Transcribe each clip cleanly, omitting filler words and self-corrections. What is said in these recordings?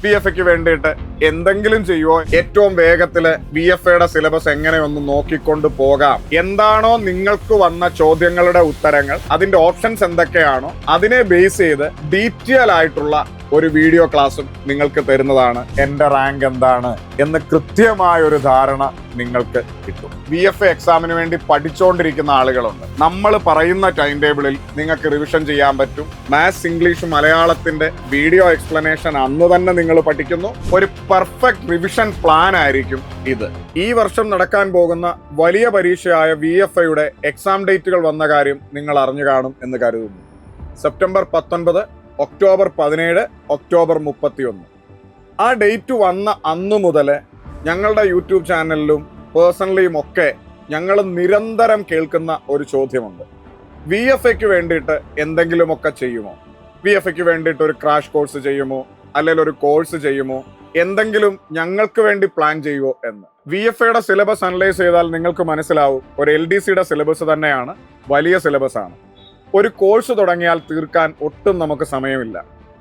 VFAക്ക് വേണ്ടിയിട്ട് എന്തെങ്കിലും ചെയ്യുമോ? ഏറ്റവും വേഗത്തില് VFAയുടെ സിലബസ് എങ്ങനെ ഒന്ന് നോക്കിക്കൊണ്ട് പോകാം. എന്താണോ നിങ്ങൾക്ക് വന്ന ചോദ്യങ്ങളുടെ ഉത്തരങ്ങൾ, അതിന്റെ ഓപ്ഷൻസ് എന്തൊക്കെയാണോ അതിനെ ബേസ് ചെയ്ത് ഡീറ്റെയിൽ ആയിട്ടുള്ള ഒരു വീഡിയോ ക്ലാസ്സും നിങ്ങൾക്ക് തരുന്നതാണ്. എന്റെ റാങ്ക് എന്താണ് എന്ന് കൃത്യമായ ഒരു ധാരണ നിങ്ങൾക്ക് കിട്ടും. VFA എക്സാമിന് വേണ്ടി പഠിച്ചുകൊണ്ടിരിക്കുന്ന ആളുകളുണ്ട്. നമ്മൾ പറയുന്ന ടൈം ടേബിളിൽ നിങ്ങൾക്ക് റിവിഷൻ ചെയ്യാൻ പറ്റും. മാത്സ്, ഇംഗ്ലീഷ്, മലയാളത്തിന്റെ വീഡിയോ എക്സ്പ്ലനേഷൻ അന്ന് തന്നെ നിങ്ങൾ പഠിക്കുന്നു. ഒരു പെർഫെക്റ്റ് റിവിഷൻ പ്ലാൻ ആയിരിക്കും ഇത്. ഈ വർഷം നടക്കാൻ പോകുന്ന വലിയ പരീക്ഷയായ VFAയുടെ എക്സാം ഡേറ്റുകൾ വന്ന കാര്യം നിങ്ങൾ അറിഞ്ഞു കാണും എന്ന് കരുതുന്നു. September 19, October 17, October 31. ആ ഡേറ്റ് വന്ന അന്നു മുതൽ ഞങ്ങളുടെ യൂട്യൂബ് ചാനലിലും പേഴ്സണലിയും ഒക്കെ ഞങ്ങൾ നിരന്തരം കേൾക്കുന്ന ഒരു ചോദ്യമുണ്ട്. VFAക്ക് വേണ്ടിയിട്ട് എന്തെങ്കിലുമൊക്കെ ചെയ്യുമോ? VFAക്ക് വേണ്ടിയിട്ട് ഒരു ക്രാഷ് കോഴ്സ് ചെയ്യുമോ, അല്ലെങ്കിൽ ഒരു കോഴ്സ് ചെയ്യുമോ, എന്തെങ്കിലും ഞങ്ങൾക്ക് വേണ്ടി പ്ലാൻ ചെയ്യുമോ എന്ന്. VFAയുടെ സിലബസ് അനലൈസ് ചെയ്താൽ നിങ്ങൾക്ക് മനസ്സിലാവും, ഒരു LDCയുടെ സിലബസ് തന്നെയാണ്, വലിയ സിലബസ് ആണ്. ഒരു കോഴ്സ് തുടങ്ങിയാൽ തീർക്കാൻ ഒട്ടും നമുക്ക് സമയമില്ല.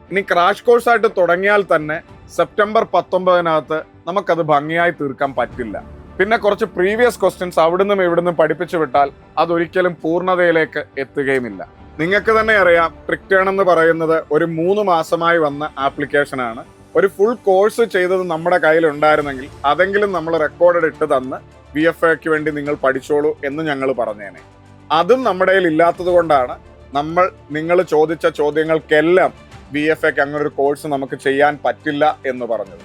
ഇനി ക്രാഷ് കോഴ്സായിട്ട് തുടങ്ങിയാൽ തന്നെ സെപ്റ്റംബർ 19 നമുക്കത് ഭംഗിയായി തീർക്കാൻ പറ്റില്ല. പിന്നെ കുറച്ച് പ്രീവിയസ് ക്വസ്റ്റ്യൻസ് അവിടുന്നും ഇവിടുന്നും പഠിപ്പിച്ചു വിട്ടാൽ അതൊരിക്കലും പൂർണ്ണതയിലേക്ക് എത്തുകയുമില്ല. നിങ്ങൾക്ക് തന്നെ അറിയാം, ട്രിക്ടേൺ എന്ന് പറയുന്നത് ഒരു 3 മാസമായി വന്ന ആപ്ലിക്കേഷനാണ്. ഒരു ഫുൾ കോഴ്സ് ചെയ്തത് നമ്മുടെ കയ്യിൽ ഉണ്ടായിരുന്നെങ്കിൽ അതെങ്കിലും നമ്മൾ റെക്കോർഡ് ഇട്ട് തന്ന് VFAക്ക് വേണ്ടി നിങ്ങൾ പഠിച്ചോളൂ എന്ന് ഞങ്ങൾ പറഞ്ഞേനെ. അതും നമ്മുടെ കയ്യിൽ ഇല്ലാത്തത് കൊണ്ടാണ് നിങ്ങൾ ചോദിച്ച ചോദ്യങ്ങൾക്കെല്ലാം VFAക്ക് അങ്ങനെ ഒരു കോഴ്സ് നമുക്ക് ചെയ്യാൻ പറ്റില്ല എന്ന് പറഞ്ഞത്.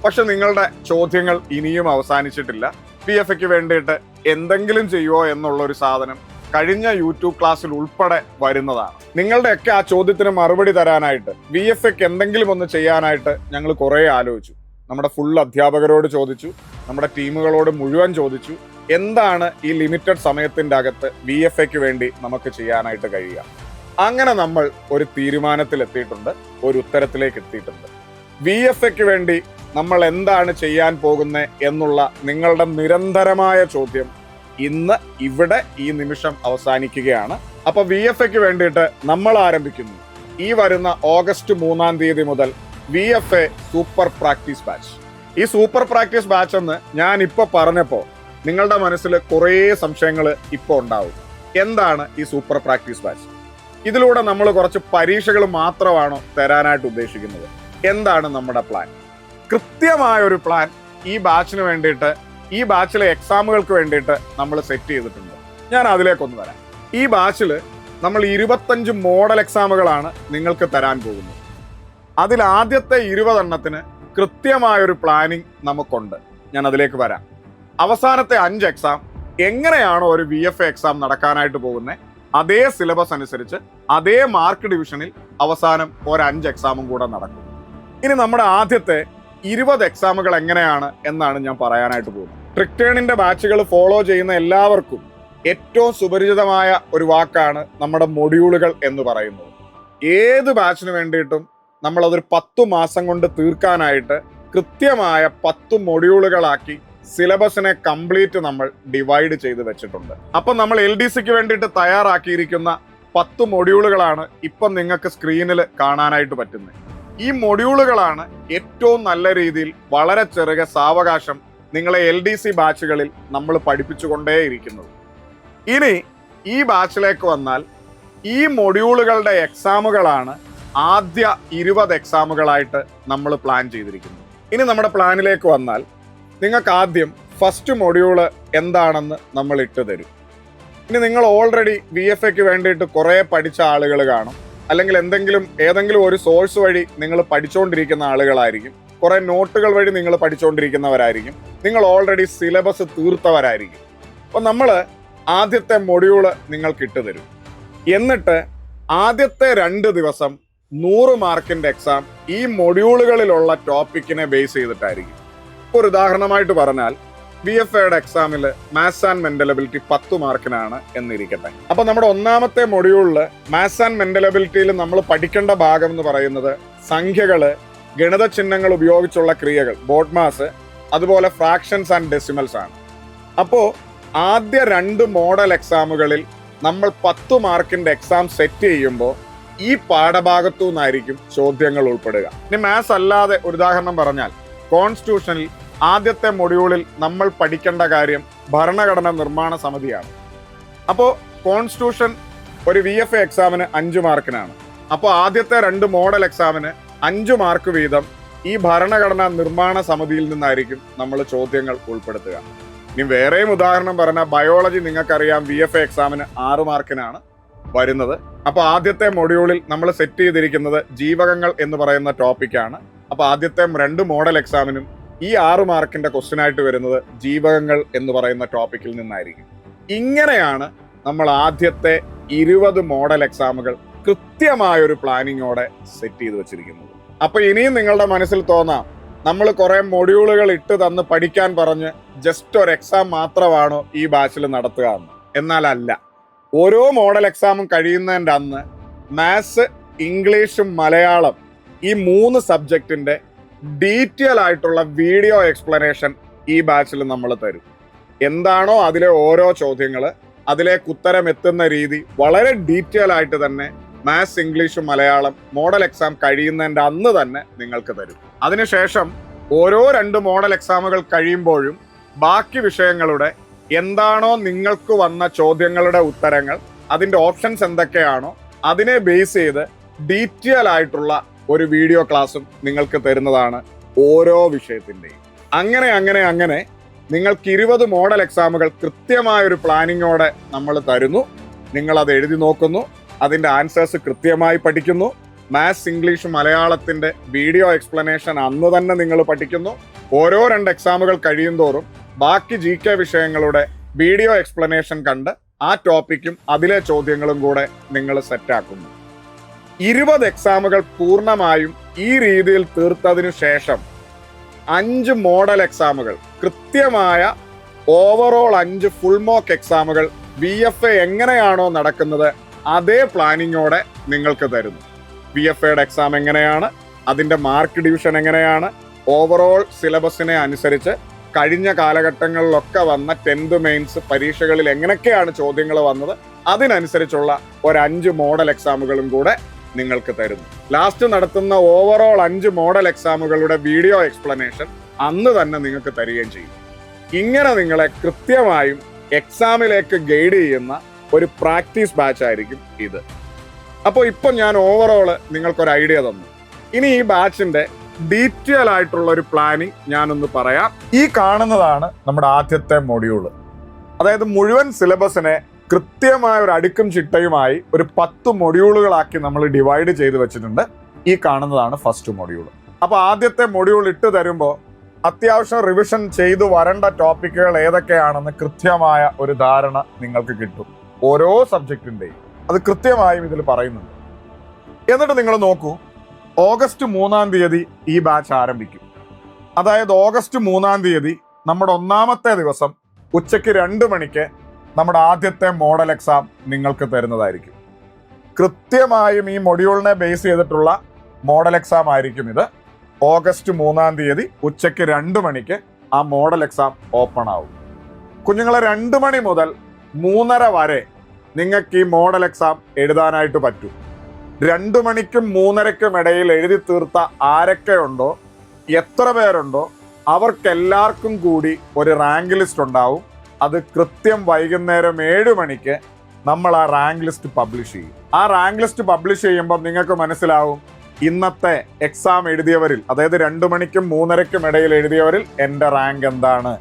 പക്ഷെ നിങ്ങളുടെ ചോദ്യങ്ങൾ ഇനിയും അവസാനിച്ചിട്ടില്ല. VFAക്ക് വേണ്ടിയിട്ട് എന്തെങ്കിലും ചെയ്യുമോ എന്നുള്ളൊരു സാധനം കഴിഞ്ഞ യൂട്യൂബ് ക്ലാസ്സിൽ ഉൾപ്പെടെ വരുന്നതാണ്. നിങ്ങളുടെയൊക്കെ ആ ചോദ്യത്തിന് മറുപടി തരാനായിട്ട്, VFAക്ക് എന്തെങ്കിലും ഒന്ന് ചെയ്യാനായിട്ട് ഞങ്ങൾ കുറേ ആലോചിച്ചു. നമ്മുടെ ഫുൾ അധ്യാപകരോട് ചോദിച്ചു, നമ്മുടെ ടീമുകളോട് മുഴുവൻ ചോദിച്ചു, എന്താണ് ഈ ലിമിറ്റഡ് സമയത്തിന്റെ അകത്ത് VFAക്ക് വേണ്ടി നമുക്ക് ചെയ്യാനായിട്ട് കഴിയുക. അങ്ങനെ നമ്മൾ ഒരു തീരുമാനത്തിൽ എത്തിയിട്ടുണ്ട്, ഒരു ഉത്തരത്തിലേക്ക് എത്തിയിട്ടുണ്ട്. VFAക്ക് വേണ്ടി നമ്മൾ എന്താണ് ചെയ്യാൻ പോകുന്നത് എന്നുള്ള നിങ്ങളുടെ നിരന്തരമായ ചോദ്യം ഇന്ന് ഇവിടെ ഈ നിമിഷം അവസാനിക്കുകയാണ്. അപ്പൊ VFAക്ക് വേണ്ടിയിട്ട് നമ്മൾ ആരംഭിക്കുന്നു ഈ വരുന്ന ഓഗസ്റ്റ് 3 മുതൽ VFA സൂപ്പർ പ്രാക്ടീസ് ബാച്ച്. ഈ സൂപ്പർ പ്രാക്ടീസ് ബാച്ച് എന്ന് ഞാൻ ഇപ്പൊ പറഞ്ഞപ്പോ നിങ്ങളുടെ മനസ്സിൽ കുറേ സംശയങ്ങൾ ഇപ്പോൾ ഉണ്ടാവും. എന്താണ് ഈ സൂപ്പർ പ്രാക്ടീസ് ബാച്ച്? ഇതിലൂടെ നമ്മൾ കുറച്ച് പരീക്ഷകൾ മാത്രമാണോ തരാനായിട്ട് ഉദ്ദേശിക്കുന്നത്? എന്താണ് നമ്മുടെ പ്ലാൻ? കൃത്യമായ ഒരു പ്ലാൻ ഈ ബാച്ചിന് വേണ്ടിയിട്ട്, ഈ ബാച്ചിലെ എക്സാമുകൾക്ക് വേണ്ടിയിട്ട് നമ്മൾ സെറ്റ് ചെയ്തിട്ടുണ്ട്. ഞാൻ അതിലേക്കൊന്ന് വരാം. ഈ ബാച്ചിൽ നമ്മൾ 25 മോഡൽ എക്സാമുകളാണ് നിങ്ങൾക്ക് തരാൻ പോകുന്നത്. അതിൽ ആദ്യത്തെ 20 എണ്ണത്തിന് കൃത്യമായൊരു പ്ലാനിങ് നമുക്കുണ്ട്. ഞാൻ അതിലേക്ക് വരാം. അവസാനത്തെ 5 എക്സാം എങ്ങനെയാണോ ഒരു VFA എക്സാം നടക്കാനായിട്ട് പോകുന്നത്, അതേ സിലബസ് അനുസരിച്ച് അതേ മാർക്ക് ഡിവിഷനിൽ അവസാനം ഒരു 5 എക്സാമും കൂടെ നടക്കും. ഇനി നമ്മുടെ ആദ്യത്തെ 20 എക്സാമുകൾ എങ്ങനെയാണ് എന്നാണ് ഞാൻ പറയാനായിട്ട് പോകുന്നത്. ട്രിക്ടേണിന്റെ ബാച്ചുകൾ ഫോളോ ചെയ്യുന്ന എല്ലാവർക്കും ഏറ്റവും സുപരിചിതമായ ഒരു വാക്കാണ് നമ്മുടെ മൊഡ്യൂളുകൾ എന്ന് പറയുന്നത്. ഏത് ബാച്ചിന് വേണ്ടിയിട്ടും നമ്മളതൊരു 10 മാസം കൊണ്ട് തീർക്കാനായിട്ട് കൃത്യമായ 10 മൊഡ്യൂളുകളാക്കി സിലബസിനെ കംപ്ലീറ്റ് നമ്മൾ ഡിവൈഡ് ചെയ്ത് വെച്ചിട്ടുണ്ട്. അപ്പം നമ്മൾ LDCക്ക് വേണ്ടിയിട്ട് തയ്യാറാക്കിയിരിക്കുന്ന 10 മൊഡ്യൂളുകളാണ് ഇപ്പം നിങ്ങൾക്ക് സ്ക്രീനിൽ കാണാനായിട്ട് പറ്റുന്നത്. ഈ മൊഡ്യൂളുകളാണ് ഏറ്റവും നല്ല രീതിയിൽ വളരെ ചെറിയ സാവകാശം നിങ്ങളെ LDC ബാച്ചുകളിൽ നമ്മൾ പഠിപ്പിച്ചുകൊണ്ടേയിരിക്കുന്നത്. ഇനി ഈ ബാച്ചിലേക്ക് വന്നാൽ ഈ മൊഡ്യൂളുകളുടെ എക്സാമുകളാണ് ആദ്യ 20 എക്സാമുകളായിട്ട് നമ്മൾ പ്ലാൻ ചെയ്തിരിക്കുന്നത്. ഇനി നമ്മുടെ പ്ലാനിലേക്ക് വന്നാൽ നിങ്ങൾക്ക് ആദ്യം ഫസ്റ്റ് മൊഡ്യൂള് എന്താണെന്ന് നമ്മൾ ഇട്ട് തരും. ഇനി നിങ്ങൾ ഓൾറെഡി VFAക്ക് വേണ്ടിയിട്ട് കുറേ പഠിച്ച ആളുകൾ കാണും, അല്ലെങ്കിൽ ഏതെങ്കിലും ഒരു സോഴ്സ് വഴി നിങ്ങൾ പഠിച്ചുകൊണ്ടിരിക്കുന്ന ആളുകളായിരിക്കും, കുറേ നോട്ടുകൾ വഴി നിങ്ങൾ പഠിച്ചുകൊണ്ടിരിക്കുന്നവരായിരിക്കും, നിങ്ങൾ ഓൾറെഡി സിലബസ് തീർത്തവരായിരിക്കും. അപ്പോൾ നമ്മൾ ആദ്യത്തെ മൊഡ്യൂള് നിങ്ങൾക്ക് ഇട്ട് തരും. എന്നിട്ട് ആദ്യത്തെ 2 ദിവസം 100 മാർക്കിന്റെ എക്സാം ഈ മൊഡ്യൂളുകളിലുള്ള ടോപ്പിക്കിനെ ബേസ് ചെയ്തിട്ടായിരിക്കും. ഒരു ഉദാഹരണമായിട്ട് പറഞ്ഞാൽ VFAയുടെ എക്സാമിൽ മാത്സ് ആൻഡ് മെന്റൽ എബിലിറ്റി 10 മാർക്കിനാണ് എന്നിരിക്കട്ടെ. അപ്പൊ നമ്മുടെ ഒന്നാമത്തെ മൊഡ്യൂളില് മാത്സ് ആൻഡ് മെന്റൽ എബിലിറ്റിയിൽ നമ്മൾ പഠിക്കേണ്ട ഭാഗം എന്ന് പറയുന്നത് സംഖ്യകള്, ഗണിത ചിഹ്നങ്ങൾ ഉപയോഗിച്ചുള്ള ക്രിയകൾ, ബോഡ് മാസ്, അതുപോലെ ഫ്രാക്ഷൻസ് ആൻഡ് ഡെസിമൽസ് ആണ്. അപ്പോൾ ആദ്യ 2 മോഡൽ എക്സാമുകളിൽ നമ്മൾ 10 മാർക്കിന്റെ എക്സാം സെറ്റ് ചെയ്യുമ്പോൾ ഈ പാഠഭാഗത്തു നിന്നായിരിക്കും ചോദ്യങ്ങൾ ഉൾപ്പെടുക. ഇനി മാത്സ് അല്ലാതെ ഒരു ഉദാഹരണം പറഞ്ഞാൽ, കോൺസ്റ്റിറ്റ്യൂഷനിൽ ആദ്യത്തെ മൊഡ്യൂളിൽ നമ്മൾ പഠിക്കേണ്ട കാര്യം ഭരണഘടനാ നിർമ്മാണ സമിതിയാണ്. അപ്പോൾ കോൺസ്റ്റിറ്റ്യൂഷൻ ഒരു VFA എക്സാമിന് 5 മാർക്കിനാണ്. അപ്പോൾ ആദ്യത്തെ 2 മോഡൽ എക്സാമിന് 5 മാർക്ക് വീതം ഈ ഭരണഘടനാ നിർമ്മാണ സമിതിയിൽ നിന്നായിരിക്കും നമ്മൾ ചോദ്യങ്ങൾ ഉൾപ്പെടുത്തുക. ഇനി വേറെയും ഉദാഹരണം പറഞ്ഞാൽ, ബയോളജി നിങ്ങൾക്കറിയാം VFA എക്സാമിന് 6 മാർക്കിനാണ് വരുന്നത്. അപ്പോൾ ആദ്യത്തെ മൊഡ്യൂളിൽ നമ്മൾ സെറ്റ് ചെയ്തിരിക്കുന്നത് ജീവകങ്ങൾ എന്ന് പറയുന്ന ടോപ്പിക്കാണ്. അപ്പോൾ ആദ്യത്തെ 2 മോഡൽ എക്സാമിനും ഈ 6 മാർക്കിന്റെ ക്വസ്റ്റ്യൻ ആയിട്ട് വരുന്നത് ജീവകങ്ങൾ എന്ന് പറയുന്ന ടോപ്പിക്കിൽ നിന്നായിരിക്കും. ഇങ്ങനെയാണ് നമ്മൾ ആദ്യത്തെ 20 മോഡൽ എക്സാമുകൾ കൃത്യമായൊരു പ്ലാനിങ്ങോടെ സെറ്റ് ചെയ്ത് വെച്ചിരിക്കുന്നത്. അപ്പൊ ഇനിയും നിങ്ങളുടെ മനസ്സിൽ തോന്നാം, നമ്മൾ കുറെ മൊഡ്യൂളുകൾ ഇട്ട് തന്ന് പഠിക്കാൻ പറഞ്ഞ് ജസ്റ്റ് ഒരു എക്സാം മാത്രമാണോ ഈ ബാച്ചിൽ നടത്തുക എന്ന്. എന്നാൽ അല്ല. ഓരോ മോഡൽ എക്സാമും കഴിയുന്നതിൻ്റെ അന്ന് മാത്സ്, ഇംഗ്ലീഷും മലയാളം ഈ 3 സബ്ജക്റ്റിന്റെ ഡീറ്റെയിൽ ആയിട്ടുള്ള വീഡിയോ എക്സ്പ്ലനേഷൻ ഈ ബാച്ചിൽ നമ്മൾ തരും. എന്താണോ അതിലെ ഓരോ ചോദ്യങ്ങൾ, അതിലേക്ക് ഉത്തരം എത്തുന്ന രീതി വളരെ ഡീറ്റെയിൽ ആയിട്ട് തന്നെ മാത്സ്, ഇംഗ്ലീഷും മലയാളം മോഡൽ എക്സാം കഴിയുന്നതിൻ്റെ അന്ന് തന്നെ നിങ്ങൾക്ക് തരും. അതിനുശേഷം ഓരോ 2 മോഡൽ എക്സാമുകൾ കഴിയുമ്പോഴും ബാക്കി വിഷയങ്ങളുടെ എന്താണോ നിങ്ങൾക്ക് വന്ന ചോദ്യങ്ങളുടെ ഉത്തരങ്ങൾ, അതിൻ്റെ ഓപ്ഷൻസ് എന്തൊക്കെയാണോ അതിനെ ബേസ് ചെയ്ത് ഡീറ്റെയിൽ ആയിട്ടുള്ള ഒരു വീഡിയോ ക്ലാസ്സും നിങ്ങൾക്ക് തരുന്നതാണ് ഓരോ വിഷയത്തിൻ്റെയും. അങ്ങനെ നിങ്ങൾക്ക് 20 മോഡൽ എക്സാമുകൾ കൃത്യമായൊരു പ്ലാനിങ്ങോടെ നമ്മൾ തരുന്നു. നിങ്ങൾ അത് എഴുതി നോക്കുന്നു, അതിൻ്റെ ആൻസേഴ്സ് കൃത്യമായി പഠിക്കുന്നു. മാത്സ്, ഇംഗ്ലീഷ്, മലയാളത്തിൻ്റെ വീഡിയോ എക്സ്പ്ലനേഷൻ അന്ന് തന്നെ നിങ്ങൾ പഠിക്കുന്നു. ഓരോ 2 എക്സാമുകൾ കഴിയും തോറും ബാക്കി GK വിഷയങ്ങളുടെ വീഡിയോ എക്സ്പ്ലനേഷൻ കണ്ട് ആ ടോപ്പിക്കും അതിലെ ചോദ്യങ്ങളും കൂടെ നിങ്ങൾ സെറ്റാക്കുന്നു. 20 എക്സാമുകൾ പൂർണ്ണമായും ഈ രീതിയിൽ തീർത്തതിനു ശേഷം 5 മോഡൽ എക്സാമുകൾ, കൃത്യമായ ഓവറോൾ 5 ഫുൾ മോക്ക് എക്സാമുകൾ VFA എങ്ങനെയാണോ നടക്കുന്നത് അതേ പ്ലാനിങ്ങോടെ നിങ്ങൾക്ക് തരുന്നു. VFAയുടെ എക്സാം എങ്ങനെയാണ്, അതിൻ്റെ മാർക്ക് ഡിവിഷൻ എങ്ങനെയാണ്, ഓവറോൾ സിലബസിനെ അനുസരിച്ച് കഴിഞ്ഞ കാലഘട്ടങ്ങളിലൊക്കെ വന്ന 10th മെയിൻസ് പരീക്ഷകളിൽ എങ്ങനെയൊക്കെയാണ് ചോദ്യങ്ങൾ വന്നത് അതിനനുസരിച്ചുള്ള ഒരു 5 മോഡൽ എക്സാമുകളും കൂടെ നിങ്ങൾക്ക് തരുന്നു. ലാസ്റ്റ് നടത്തുന്ന ഓവറോൾ 5 മോഡൽ എക്സാമുകളുടെ വീഡിയോ എക്സ്പ്ലനേഷൻ അന്ന് തന്നെ നിങ്ങൾക്ക് തരികയും ചെയ്യും. ഇങ്ങനെ നിങ്ങളെ കൃത്യമായും എക്സാമിലേക്ക് ഗൈഡ് ചെയ്യുന്ന ഒരു പ്രാക്ടീസ് ബാച്ച് ആയിരിക്കും ഇത്. അപ്പോൾ ഇപ്പോൾ ഞാൻ ഓവറോള് നിങ്ങൾക്കൊരു ഐഡിയ തന്നു. ഇനി ഈ ബാച്ചിന്റെ ഡീറ്റെയിൽ ആയിട്ടുള്ള ഒരു പ്ലാനിങ് ഞാനൊന്ന് പറയാം. ഈ കാണുന്നതാണ് നമ്മുടെ ആദ്യത്തെ മൊഡ്യൂള്. അതായത് മുഴുവൻ സിലബസിനെ കൃത്യമായ ഒരു അടുക്കും ചിട്ടയുമായി ഒരു 10 മൊഡ്യൂളുകളാക്കി നമ്മൾ ഡിവൈഡ് ചെയ്ത് വെച്ചിട്ടുണ്ട്. ഈ കാണുന്നതാണ് ഫസ്റ്റ് മൊഡ്യൂൾ. അപ്പോൾ ആദ്യത്തെ മൊഡ്യൂൾ ഇട്ട് തരുമ്പോൾ അത്യാവശ്യം റിവിഷൻ ചെയ്തു വരേണ്ട ടോപ്പിക്കുകൾ ഏതൊക്കെയാണെന്ന് കൃത്യമായ ഒരു ധാരണ നിങ്ങൾക്ക് കിട്ടും. ഓരോ സബ്ജക്റ്റിൻ്റെയും അത് കൃത്യമായും ഇതിൽ പറയുന്നുണ്ട്. എന്നിട്ട് നിങ്ങൾ നോക്കൂ, ഓഗസ്റ്റ് 3-ാം തീയതി ഈ ബാച്ച് ആരംഭിക്കും. അതായത് ഓഗസ്റ്റ് 3-ാം തീയതി നമ്മുടെ 1-ാമത്തെ ദിവസം ഉച്ചയ്ക്ക് 2 മണിക്ക് നമ്മുടെ ആദ്യത്തെ മോഡൽ എക്സാം നിങ്ങൾക്ക് തരുന്നതായിരിക്കും. കൃത്യമായും ഈ മൊഡ്യൂളിനെ ബേസ് ചെയ്തിട്ടുള്ള മോഡൽ എക്സാം ആയിരിക്കും ഇത്. ഓഗസ്റ്റ് 3-ാം തീയതി ഉച്ചയ്ക്ക് 2 മണിക്ക് ആ മോഡൽ എക്സാം ഓപ്പൺ ആവും. കുഞ്ഞുങ്ങളെ 2 മണി മുതൽ 3:30 വരെ നിങ്ങൾക്ക് ഈ മോഡൽ എക്സാം എഴുതാനായിട്ട് പറ്റും. 2 മണിക്കും 3:30ക്കും ഇടയിൽ എഴുതി തീർത്ത ആരൊക്കെ ഉണ്ടോ, എത്ര പേരുണ്ടോ, അവർക്കെല്ലാവർക്കും കൂടി ഒരു റാങ്ക് ലിസ്റ്റ് ഉണ്ടാവും. അത് കൃത്യം വൈകുന്നേരം 7 മണിക്ക് നമ്മൾ ആ റാങ്ക് ലിസ്റ്റ് പബ്ലിഷ് ചെയ്യും. ആ റാങ്ക് ലിസ്റ്റ് പബ്ലിഷ് ചെയ്യുമ്പോൾ നിങ്ങൾക്ക് മനസ്സിലാവും ഇന്നത്തെ എക്സാം എഴുതിയവരിൽ, അതായത് 2 മണിക്കും 3:30ക്കും ഇടയിൽ എഴുതിയവരിൽ എൻ്റെ റാങ്ക് എന്താണ്,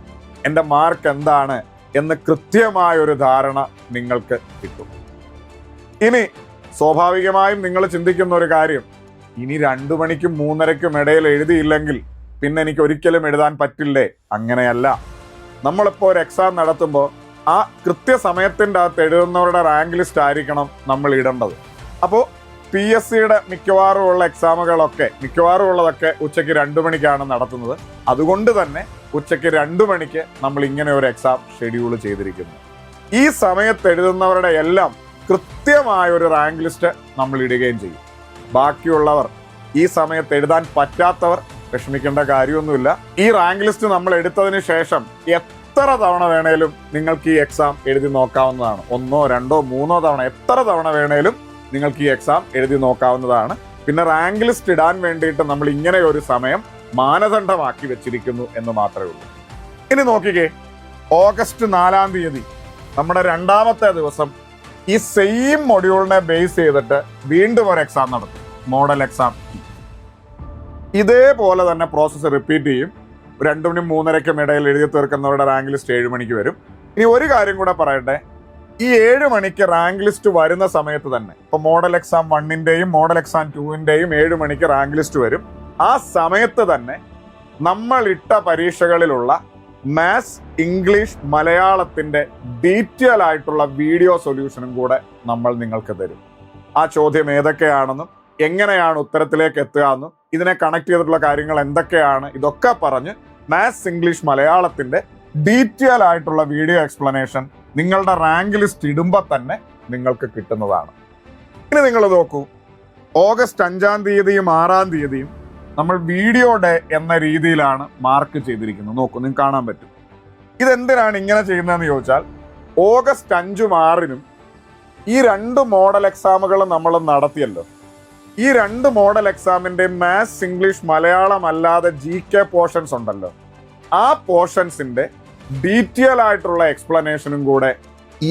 എൻ്റെ മാർക്ക് എന്താണ് എന്ന് കൃത്യമായൊരു ധാരണ നിങ്ങൾക്ക് കിട്ടും. ഇനി സ്വാഭാവികമായും നിങ്ങൾ ചിന്തിക്കുന്ന ഒരു കാര്യം, ഇനി 2 മണിക്കും 3:30ക്കും ഇടയിൽ എഴുതിയില്ലെങ്കിൽ പിന്നെ എനിക്ക് ഒരിക്കലും എഴുതാൻ പറ്റില്ലേ? അങ്ങനെയല്ല. നമ്മളിപ്പോൾ ഒരു എക്സാം നടത്തുമ്പോൾ ആ കൃത്യസമയത്തിൻ്റെ അകത്ത് എഴുതുന്നവരുടെ റാങ്ക് ലിസ്റ്റ് ആയിരിക്കണം നമ്മൾ ഇടേണ്ടത്. അപ്പോൾ PSCയുടെ മിക്കവാറും ഉള്ള എക്സാമുകളൊക്കെ, മിക്കവാറും ഉള്ളതൊക്കെ ഉച്ചയ്ക്ക് 2 മണിക്കാണ് നടത്തുന്നത്. അതുകൊണ്ട് തന്നെ ഉച്ചയ്ക്ക് 2 മണിക്ക് നമ്മൾ ഇങ്ങനെ ഒരു എക്സാം ഷെഡ്യൂൾ ചെയ്തിരിക്കുന്നു. ഈ സമയത്ത് എഴുതുന്നവരുടെ എല്ലാം കൃത്യമായൊരു റാങ്ക് ലിസ്റ്റ് നമ്മൾ ഇടുകയും ചെയ്യും. ബാക്കിയുള്ളവർ, ഈ സമയത്ത് എഴുതാൻ പറ്റാത്തവർ വിഷമിക്കേണ്ട കാര്യമൊന്നുമില്ല. ഈ റാങ്ക് ലിസ്റ്റ് നമ്മൾ എടുത്തതിന് ശേഷം എത്ര തവണ വേണേലും നിങ്ങൾക്ക് ഈ എക്സാം എഴുതി നോക്കാവുന്നതാണ്. 1, 2, 3 തവണ, എത്ര തവണ വേണേലും നിങ്ങൾക്ക് ഈ എക്സാം എഴുതി നോക്കാവുന്നതാണ്. പിന്നെ റാങ്ക് ലിസ്റ്റ് ഇടാൻ വേണ്ടിയിട്ട് നമ്മൾ ഇങ്ങനെ ഒരു സമയം മാനദണ്ഡമാക്കി വെച്ചിരിക്കുന്നു എന്ന് മാത്രമേ ഉള്ളൂ. ഇനി നോക്കിക്കേ, ഓഗസ്റ്റ് 4-ാം തീയതി നമ്മുടെ രണ്ടാമത്തെ ദിവസം ഈ സെയിം മൊഡ്യൂളിനെ ബേസ് ചെയ്തിട്ട് വീണ്ടും ഒരു എക്സാം നടത്തും, മോഡൽ എക്സാം. ഇതേപോലെ തന്നെ പ്രോസസ്സ് റിപ്പീറ്റ് ചെയ്യും. 2 മണി 3:30 ഇടയിൽ എഴുതി തീർക്കുന്നവരുടെ റാങ്ക് ലിസ്റ്റ് 7 മണിക്ക് വരും. ഇനി ഒരു കാര്യം കൂടെ പറയട്ടെ, ഈ 7 മണിക്ക് റാങ്ക് ലിസ്റ്റ് വരുന്ന സമയത്ത് തന്നെ ഇപ്പൊ മോഡൽ എക്സാം 1-ന്റെയും മോഡൽ എക്സാം 2-ന്റെയും 7 മണിക്ക് റാങ്ക് ലിസ്റ്റ് വരും. ആ സമയത്ത് തന്നെ നമ്മൾ ഇട്ട പരീക്ഷകളിലുള്ള മാത്സ്, ഇംഗ്ലീഷ്, മലയാളത്തിന്റെ ഡീറ്റെയിൽ ആയിട്ടുള്ള വീഡിയോ സൊല്യൂഷനും കൂടെ നമ്മൾ നിങ്ങൾക്ക് തരും. ആ ചോദ്യം ഏതൊക്കെയാണെന്നും എങ്ങനെയാണ് ഉത്തരത്തിലേക്ക് എത്തുക എന്നും ഇതിനെ കണക്ട് ചെയ്തിട്ടുള്ള കാര്യങ്ങൾ എന്തൊക്കെയാണ്, ഇതൊക്കെ പറഞ്ഞ് മാത്സ്, ഇംഗ്ലീഷ്, മലയാളത്തിന്റെ ഡീറ്റെയിൽ ആയിട്ടുള്ള വീഡിയോ എക്സ്പ്ലനേഷൻ നിങ്ങളുടെ റാങ്ക് ലിസ്റ്റ് ഇടുമ്പോൾ തന്നെ നിങ്ങൾക്ക് കിട്ടുന്നതാണ്. ഇനി നിങ്ങൾ നോക്കൂ, ഓഗസ്റ്റ് 5-ാം തീയതിയും 6-ാം തീയതിയും നമ്മൾ വീഡിയോ ഡേ എന്ന രീതിയിലാണ് മാർക്ക് ചെയ്തിരിക്കുന്നത്. നോക്കൂ, നിങ്ങൾക്ക് കാണാൻ പറ്റും. ഇതെന്തിനാണ് ഇങ്ങനെ ചെയ്യുന്നതെന്ന് ചോദിച്ചാൽ, ഓഗസ്റ്റ് 5-ഉം 6-നും ഈ 2 മോഡൽ എക്സാമുകൾ നമ്മൾ നടത്തിയല്ലോ. ഈ 2 മോഡൽ എക്സാമിന്റെ മാത്സ്, ഇംഗ്ലീഷ്, മലയാളം അല്ലാതെ GK പോർഷൻസ് ഉണ്ടല്ലോ, ആ പോർഷൻസിന്റെ ഡീറ്റെയിൽ ആയിട്ടുള്ള എക്സ്പ്ലനേഷനും കൂടെ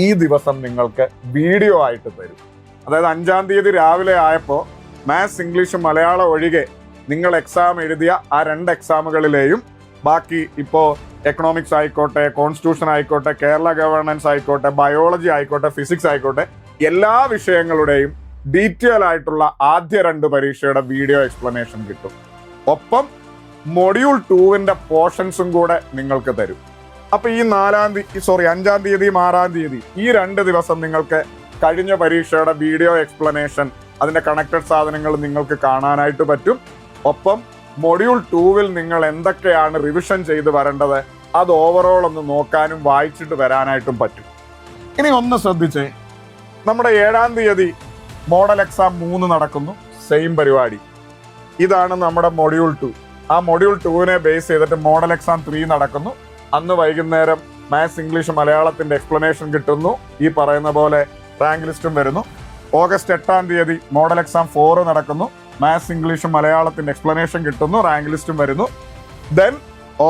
ഈ ദിവസം നിങ്ങൾക്ക് വീഡിയോ ആയിട്ട് തരും. അതായത് 5-ാം തീയതി രാവിലെ ആയപ്പോൾ മാത്സ്, ഇംഗ്ലീഷ്, മലയാളം ഒഴികെ നിങ്ങൾ എക്സാം എഴുതിയ ആ 2 എക്സാമുകളിലെയും ബാക്കി ഇപ്പോൾ എക്കണോമിക്സ് ആയിക്കോട്ടെ, കോൺസ്റ്റിറ്റ്യൂഷൻ ആയിക്കോട്ടെ, കേരള ഗവേണൻസ് ആയിക്കോട്ടെ, ബയോളജി ആയിക്കോട്ടെ, ഫിസിക്സ് ആയിക്കോട്ടെ, എല്ലാ വിഷയങ്ങളുടെയും ഡീറ്റെയിൽ ആയിട്ടുള്ള ആദ്യ 2 പരീക്ഷയുടെ വീഡിയോ എക്സ്പ്ലനേഷൻ കിട്ടും. ഒപ്പം മൊഡ്യൂൾ 2-ന്റെ പോർഷൻസും കൂടെ നിങ്ങൾക്ക് തരും. അപ്പൊ ഈ 5-ാം തീയതിയും 6-ാം തീയതി ഈ 2 ദിവസം നിങ്ങൾക്ക് കഴിഞ്ഞ പരീക്ഷയുടെ വീഡിയോ എക്സ്പ്ലനേഷൻ, അതിന്റെ കണക്റ്റഡ് സാധനങ്ങൾ നിങ്ങൾക്ക് കാണാനായിട്ട് പറ്റും. ഒപ്പം മൊഡ്യൂൾ 2-വിൽ നിങ്ങൾ എന്തൊക്കെയാണ് റിവിഷൻ ചെയ്ത് വരേണ്ടത് അത് ഓവറോൾ ഒന്ന് നോക്കാനും വായിച്ചിട്ട് വരാനായിട്ടും പറ്റും. ഇനി ഒന്ന് ശ്രദ്ധിച്ചേ, നമ്മുടെ 7-ാം തീയതി മോഡൽ എക്സാം 3 നടക്കുന്നു, സെയിം പരിപാടി. ഇതാണ് നമ്മുടെ മൊഡ്യൂൾ 2. ആ മൊഡ്യൂൾ 2-നെ ബേസ് ചെയ്തിട്ട് മോഡൽ എക്സാം 3 നടക്കുന്നു. അന്ന് വൈകുന്നേരം മാത്സ്, ഇംഗ്ലീഷ്, മലയാളത്തിന്റെ എക്സ്പ്ലനേഷൻ കിട്ടുന്നു. ഈ പറയുന്ന പോലെ റാങ്ക് ലിസ്റ്റും വരുന്നു. ഓഗസ്റ്റ് 8-ാം തീയതി മോഡൽ എക്സാം 4 നടക്കുന്നു. മാത്സ്, ഇംഗ്ലീഷ്, മലയാളത്തിന്റെ എക്സ്പ്ലനേഷൻ കിട്ടുന്നു, റാങ്ക് ലിസ്റ്റും വരുന്നു. ദെൻ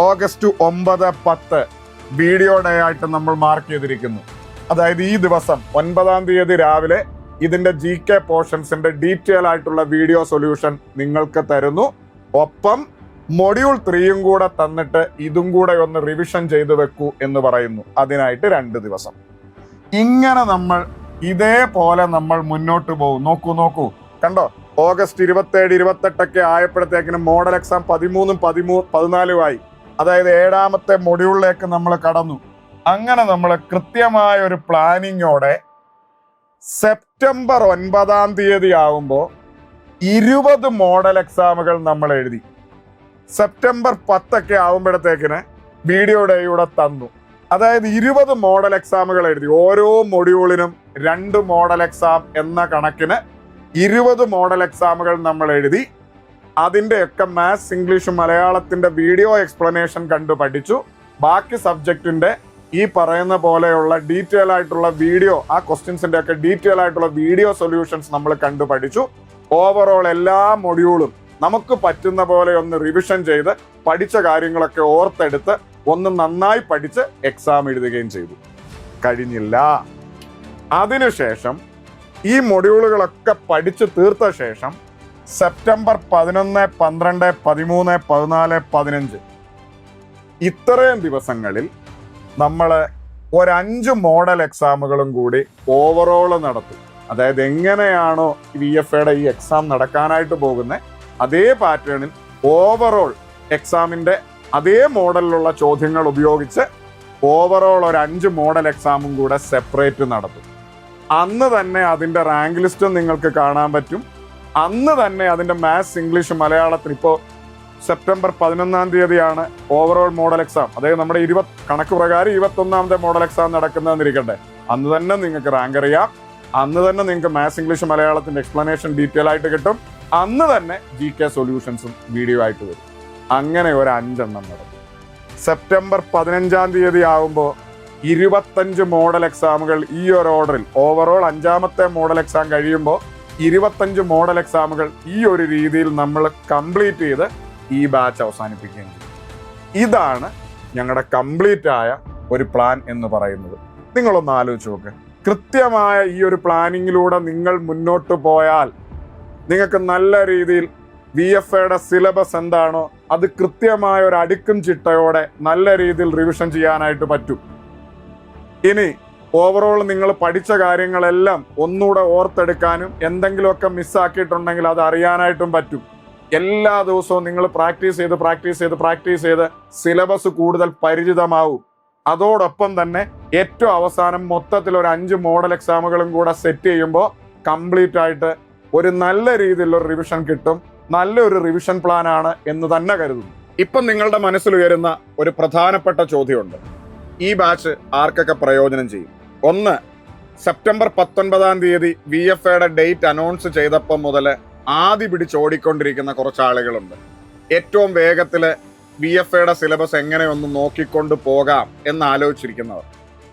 ഓഗസ്റ്റ് 9, 10 വീഡിയോ ഡേ ആയിട്ട് നമ്മൾ മാർക്ക് ചെയ്തിരിക്കുന്നു. അതായത് ഈ ദിവസം 9-ാം തീയതി രാവിലെ ഇതിന്റെ GK പോർഷൻസിന്റെ ഡീറ്റെയിൽ ആയിട്ടുള്ള വീഡിയോ സൊല്യൂഷൻ നിങ്ങൾക്ക് തരുന്നു. ഒപ്പം മൊഡ്യൂൾ 3-യും കൂടെ തന്നിട്ട് ഇതും കൂടെ ഒന്ന് റിവിഷൻ ചെയ്ത് വെക്കൂ എന്ന് പറയുന്നു. അതിനായിട്ട് 2 ദിവസം. ഇങ്ങനെ നമ്മൾ ഇതേപോലെ നമ്മൾ മുന്നോട്ട് പോകും. നോക്കൂ, കണ്ടോ, ഓഗസ്റ്റ് 27, 28 ആയപ്പോഴത്തേക്കിനും മോഡൽ എക്സാം 13, 14 അതായത് 7-ാമത്തെ മൊഡ്യൂളിലേക്ക് നമ്മൾ കടന്നു. അങ്ങനെ നമ്മൾ കൃത്യമായ ഒരു പ്ലാനിങ്ങോടെ സെപ്റ്റംബർ 9-ാം തീയതി ആവുമ്പോൾ 20 മോഡൽ എക്സാമുകൾ നമ്മൾ എഴുതി. സെപ്റ്റംബർ 10 ആവുമ്പോഴത്തേക്കിന് വീഡിയോ ഡേയൂടെ തന്നു. അതായത് 20 മോഡൽ എക്സാമുകൾ എഴുതി. ഓരോ മൊഡ്യൂളിനും 2 മോഡൽ എക്സാം എന്ന കണക്കിന് 20 മോഡൽ എക്സാമുകൾ നമ്മൾ എഴുതി. അതിൻ്റെയൊക്കെ മാത്സ്, ഇംഗ്ലീഷ്, മലയാളത്തിന്റെ വീഡിയോ എക്സ്പ്ലനേഷൻ കണ്ടു പഠിച്ചു. ബാക്കി സബ്ജക്റ്റിന്റെ ഈ പറയുന്ന പോലെയുള്ള ഡീറ്റെയിൽ ആയിട്ടുള്ള വീഡിയോ, ആ ക്വസ്റ്റ്യൻസിന്റെ ഒക്കെ ഡീറ്റെയിൽ ആയിട്ടുള്ള വീഡിയോ സൊല്യൂഷൻസ് നമ്മൾ കണ്ടു പഠിച്ചു. ഓവറോൾ എല്ലാ മൊഡ്യൂളും നമുക്ക് പറ്റുന്ന പോലെ ഒന്ന് റിവിഷൻ ചെയ്ത് പഠിച്ച കാര്യങ്ങളൊക്കെ ഓർത്തെടുത്ത് ഒന്ന് നന്നായി പഠിച്ച് എക്സാം എഴുതുകയും ചെയ്തു. കഴിഞ്ഞില്ല. അതിനുശേഷം ഈ മൊഡ്യൂളുകളൊക്കെ പഠിച്ചു തീർത്ത ശേഷം സെപ്റ്റംബർ 11, 12, 13, 14, 15 ഇത്രയും ദിവസങ്ങളിൽ നമ്മൾ 5 മോഡൽ എക്സാമുകളും കൂടി ഓവറോൾ നടത്തും. അതായത് എങ്ങനെയാണോ VFAയുടെ ഈ എക്സാം നടക്കാനായിട്ട് പോകുന്നത് അതേ പാറ്റേണിൽ ഓവറോൾ എക്സാമിന്റെ അതേ മോഡലിലുള്ള ചോദ്യങ്ങൾ ഉപയോഗിച്ച് ഓവറോൾ 5 മോഡൽ എക്സാമും കൂടെ സെപ്പറേറ്റ് നടത്തും. അന്ന് തന്നെ അതിന്റെ റാങ്ക് ലിസ്റ്റും നിങ്ങൾക്ക് കാണാൻ പറ്റും. അന്ന് തന്നെ അതിന്റെ മാത്സ്, ഇംഗ്ലീഷ്, മലയാളത്തിന് ഇപ്പോൾ സെപ്റ്റംബർ 11-ാം തീയതിയാണ് ഓവറോൾ മോഡൽ എക്സാം. അതായത് നമ്മുടെ കണക്ക് പ്രകാരം 21-ാമത്തെ മോഡൽ എക്സാം നടക്കുന്നതെന്നിരിക്കട്ടെ. അന്ന് തന്നെ നിങ്ങൾക്ക് റാങ്ക് അറിയാം. അന്ന് തന്നെ നിങ്ങൾക്ക് മാത്സ്, ഇംഗ്ലീഷ്, മലയാളത്തിന്റെ എക്സ്പ്ലനേഷൻ ഡീറ്റെയിൽ ആയിട്ട് കിട്ടും. അന്ന് തന്നെ GK സൊല്യൂഷൻസും വീഡിയോ ആയിട്ട് വരും. അങ്ങനെ 5 എണ്ണം നടക്കും. സെപ്റ്റംബർ 15-ാം തീയതി ആവുമ്പോൾ 25 മോഡൽ എക്സാമുകൾ ഈ ഒരു ഓർഡറിൽ ഓവറോൾ 5-ാമത്തെ മോഡൽ എക്സാം കഴിയുമ്പോൾ 25 മോഡൽ എക്സാമുകൾ ഈ ഒരു രീതിയിൽ നമ്മൾ കംപ്ലീറ്റ് ചെയ്ത് ഈ ബാച്ച് അവസാനിപ്പിക്കുകയും ചെയ്യും. ഇതാണ് ഞങ്ങളുടെ കംപ്ലീറ്റ് ആയ ഒരു പ്ലാൻ എന്ന് പറയുന്നത്. നിങ്ങളൊന്ന് ആലോചിച്ച് നോക്ക്. കൃത്യമായ ഈ ഒരു പ്ലാനിങ്ങിലൂടെ നിങ്ങൾ മുന്നോട്ട് പോയാൽ നിങ്ങൾക്ക് നല്ല രീതിയിൽ VFAയുടെ സിലബസ് എന്താണോ അത് കൃത്യമായ ഒരു അടുക്കും ചിട്ടയോടെ നല്ല രീതിയിൽ റിവിഷൻ ചെയ്യാനായിട്ട് പറ്റും. ഇനി ഓവറോൾ നിങ്ങൾ പഠിച്ച കാര്യങ്ങളെല്ലാം ഒന്നുകൂടെ ഓർത്തെടുക്കാനും എന്തെങ്കിലുമൊക്കെ മിസ്സാക്കിയിട്ടുണ്ടെങ്കിൽ അത് അറിയാനായിട്ടും പറ്റും. എല്ലാ ദിവസവും നിങ്ങൾ പ്രാക്ടീസ് ചെയ്ത് സിലബസ് കൂടുതൽ പരിചിതമാവും. അതോടൊപ്പം തന്നെ ഏറ്റവും അവസാനം മൊത്തത്തിൽ ഒരു 5 മോഡൽ എക്സാമുകളും കൂടെ സെറ്റ് ചെയ്യുമ്പോൾ കംപ്ലീറ്റ് ആയിട്ട് ഒരു നല്ല രീതിയിലുള്ള റിവിഷൻ കിട്ടും. നല്ലൊരു റിവിഷൻ പ്ലാൻ ആണ് എന്ന് തന്നെ കരുതുന്നു. ഇപ്പം നിങ്ങളുടെ മനസ്സിൽ ഉയരുന്ന ഒരു പ്രധാനപ്പെട്ട ചോദ്യമുണ്ട്. ഈ ബാച്ച് ആർക്കൊക്കെ പ്രയോജനം ചെയ്യും? ഒന്ന്, സെപ്റ്റംബർ 19 VFAയുടെ ഡേറ്റ് അനൗൺസ് ചെയ്തപ്പോൾ മുതൽ ആദ്യ പിടിച്ചോടിക്കൊണ്ടിരിക്കുന്ന കുറച്ച് ആളുകളുണ്ട്. ഏറ്റവും വേഗത്തിൽ VFAയുടെ സിലബസ് എങ്ങനെയൊന്ന് നോക്കിക്കൊണ്ട് പോകാം എന്ന് ആലോചിച്ചിരിക്കുന്നവർ.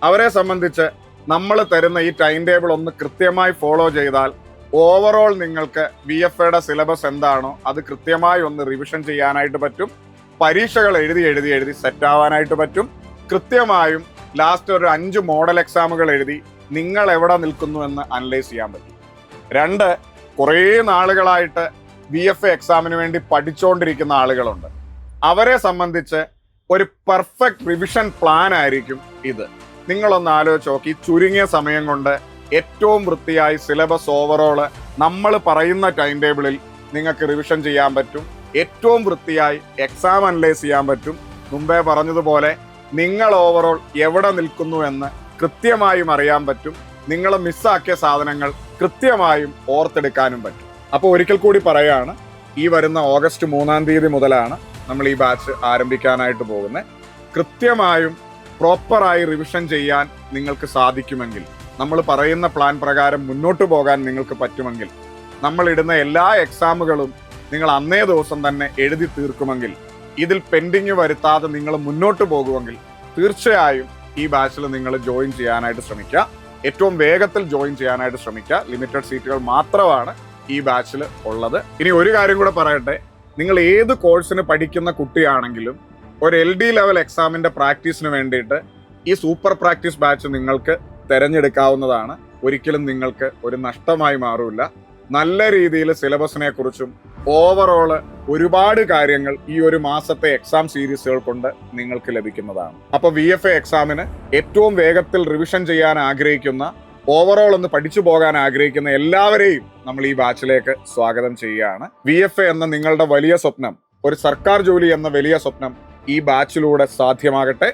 അവരെ സംബന്ധിച്ച് നമ്മൾ തരുന്ന ഈ ടൈം ടേബിൾ ഒന്ന് കൃത്യമായി ഫോളോ ചെയ്താൽ ഓവറോൾ നിങ്ങൾക്ക് VFAയുടെ സിലബസ് എന്താണോ അത് കൃത്യമായി ഒന്ന് റിവിഷൻ ചെയ്യാനായിട്ട് പറ്റും. പരീക്ഷകൾ എഴുതി സെറ്റ് ആവാനായിട്ട് പറ്റും. കൃത്യമായും ലാസ്റ്റ് ഒരു 5 മോഡൽ എക്സാമുകൾ എഴുതി നിങ്ങൾ എവിടെ നിൽക്കുന്നു എന്ന് അനലൈസ് ചെയ്യാൻ പറ്റും. 2, കുറേ നാളുകളായിട്ട് VFA എക്സാമിന് വേണ്ടി പഠിച്ചുകൊണ്ടിരിക്കുന്ന ആളുകളുണ്ട്. അവരെ സംബന്ധിച്ച് ഒരു പെർഫെക്റ്റ് റിവിഷൻ പ്ലാൻ ആയിരിക്കും ഇത്. നിങ്ങളൊന്ന് ആലോചിച്ച് നോക്കി. ചുരുങ്ങിയ സമയം കൊണ്ട് ഏറ്റവും വൃത്തിയായി സിലബസ് ഓവറോൾ നമ്മൾ പറയുന്ന ടൈം ടേബിളിൽ നിങ്ങൾക്ക് റിവിഷൻ ചെയ്യാൻ പറ്റും. ഏറ്റവും വൃത്തിയായി എക്സാം അനലൈസ് ചെയ്യാൻ പറ്റും. മുമ്പേ പറഞ്ഞതുപോലെ നിങ്ങൾ ഓവറോൾ എവിടെ നിൽക്കുന്നു എന്ന് കൃത്യമായും അറിയാൻ പറ്റും. നിങ്ങൾ മിസ്സാക്കിയ സാധനങ്ങൾ കൃത്യമായും ഓർത്തെടുക്കാനും പറ്റും. അപ്പോൾ ഒരിക്കൽ കൂടി പറയാണ്, ഈ വരുന്ന ഓഗസ്റ്റ് 3 മുതലാണ് നമ്മൾ ഈ ബാച്ച് ആരംഭിക്കാനായിട്ട് പോകുന്നത്. കൃത്യമായും പ്രോപ്പറായി റിവിഷൻ ചെയ്യാൻ നിങ്ങൾക്ക് സാധിക്കുമെങ്കിൽ, നമ്മൾ പറയുന്ന പ്ലാൻ പ്രകാരം മുന്നോട്ട് പോകാൻ നിങ്ങൾക്ക് പറ്റുമെങ്കിൽ, നമ്മൾ ഇടുന്ന എല്ലാ എക്സാമുകളും നിങ്ങൾ അന്നേ ദിവസം തന്നെ എഴുതി തീർക്കുമെങ്കിൽ, ഇതിൽ പെൻഡിങ് വരുത്താതെ നിങ്ങൾ മുന്നോട്ട് പോകുമെങ്കിൽ തീർച്ചയായും ഈ ബാച്ചിൽ നിങ്ങൾ ജോയിൻ ചെയ്യാനായിട്ട് ശ്രമിക്കുക. ഏറ്റവും വേഗത്തിൽ ജോയിൻ ചെയ്യാനായിട്ട് ശ്രമിക്കുക. ലിമിറ്റഡ് സീറ്റുകൾ മാത്രമാണ് ഈ ബാച്ചിൽ ഉള്ളത്. ഇനി ഒരു കാര്യം കൂടെ പറയട്ടെ. നിങ്ങൾ ഏത് കോഴ്സിന് പഠിക്കുന്ന കുട്ടിയാണെങ്കിലും ഒരു LD ലെവൽ എക്സാമിന്റെ പ്രാക്ടീസിന് വേണ്ടിയിട്ട് ഈ സൂപ്പർ പ്രാക്ടീസ് ബാച്ച് നിങ്ങൾക്ക് തിരഞ്ഞെടുക്കാവുന്നതാണ്. ഒരിക്കലും നിങ്ങൾക്ക് ഒരു നഷ്ടമായി മാറില്ല. നല്ല രീതിയിൽ സിലബസിനെ കുറിച്ചും ഓവറോൾ ഒരുപാട് കാര്യങ്ങൾ ഈ ഒരു മാസത്തെ എക്സാം സീരീസുകൾ കൊണ്ട് നിങ്ങൾക്ക് ലഭിക്കുന്നതാണ്. അപ്പോൾ VFA എക്സാമിന് ഏറ്റവും വേഗത്തിൽ റിവിഷൻ ചെയ്യാൻ ആഗ്രഹിക്കുന്ന, ഓവറോൾ ഒന്ന് പഠിച്ചു പോകാൻ ആഗ്രഹിക്കുന്ന എല്ലാവരെയും നമ്മൾ ഈ ബാച്ചിലേക്ക് സ്വാഗതം ചെയ്യുകയാണ്. VFA എന്ന നിങ്ങളുടെ വലിയ സ്വപ്നം, ഒരു സർക്കാർ ജോലി എന്ന വലിയ സ്വപ്നം ഈ ബാച്ചിലൂടെ സാധ്യമാകട്ടെ.